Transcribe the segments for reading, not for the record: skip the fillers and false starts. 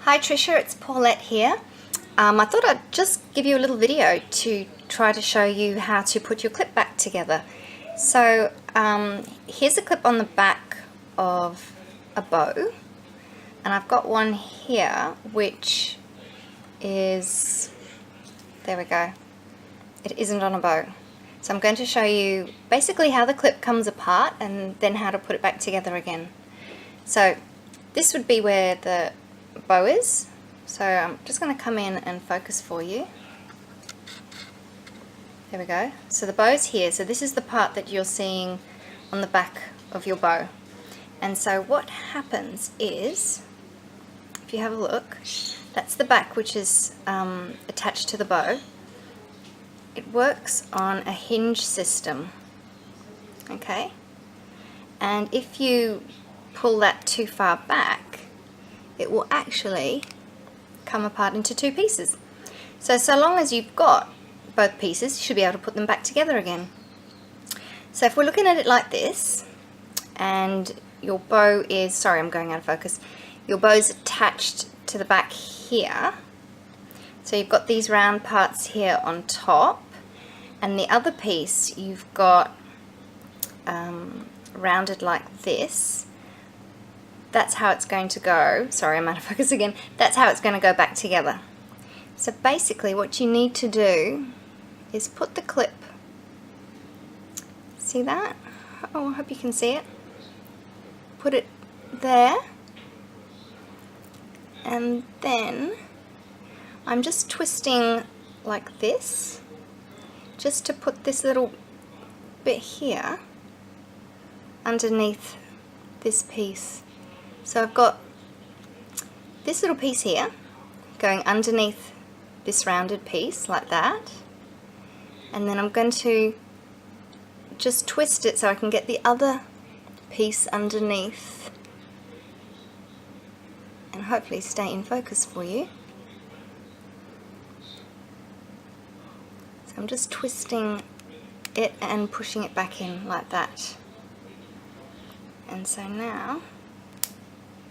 Hi Trisha, it's Paulette here. I thought I'd just give you a little video to try to show you how to put your clip back together. So here's a clip on the back of a bow, and I've got one here which is, there we go, it isn't on a bow. So I'm going to show you basically how the clip comes apart and then how to put it back together again. So this would be where the bow is. So I'm just going to come in and focus for you. There we go. So the bow's here. So this is the part that you're seeing on the back of your bow. And so what happens is, if you have a look, that's the back which is attached to the bow. It works on a hinge system, okay? And if you pull that too far back, it will actually come apart into two pieces. So long as you've got both pieces, you should be able to put them back together again. So if we're looking at it like this, and your bow is, sorry I'm going out of focus, your bow's attached to the back here, so you've got these round parts here on top, and the other piece you've got rounded like this. That's how it's going to go. Sorry, I'm out of focus again. That's how it's going to go back together. So basically what you need to do is put the clip, see that? Oh, I hope you can see it. Put it there, and then I'm just twisting like this, just to put this little bit here underneath this piece. So I've got this little piece here going underneath this rounded piece like that, and then I'm going to just twist it so I can get the other piece underneath and hopefully stay in focus for you. So I'm just twisting it and pushing it back in like that, and so now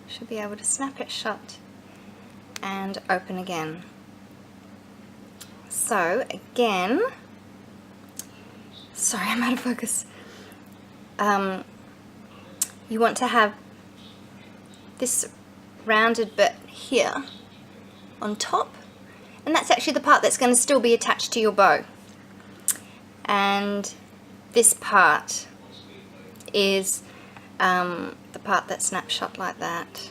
should be able to snap it shut and open again. So again, sorry I'm out of focus, you want to have this rounded bit here on top, and that's actually the part that's going to still be attached to your bow, and this part is the part that snaps shut like that.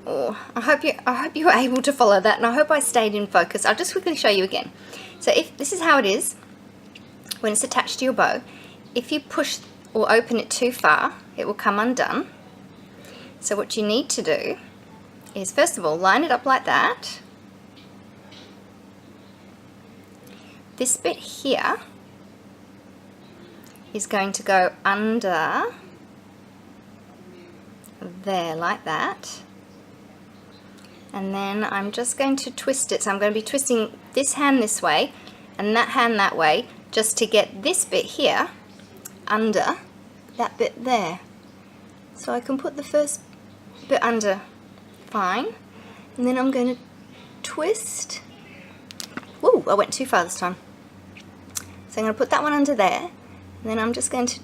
Oh, I hope you were able to follow that, and I hope I stayed in focus. I'll just quickly show you again. So if this is how it is when it's attached to your bow, if you push or open it too far, it will come undone. So what you need to do is, first of all, line it up like that. This bit here is going to go under there like that, and then I'm just going to twist it. So I'm going to be twisting this hand this way and that hand that way, just to get this bit here under that bit there. So I can put the first bit under fine, and then I'm going to twist. Whoa, I went too far this time. So I'm going to put that one under there, and then I'm just going to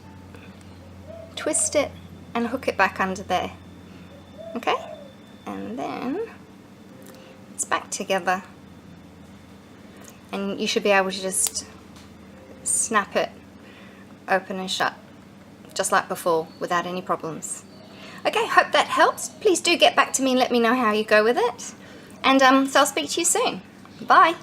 twist it and hook it back under there. Okay? And then it's back together. And you should be able to just snap it open and shut, just like before, without any problems. Okay, hope that helps. Please do get back to me and let me know how you go with it. And so I'll speak to you soon. Bye.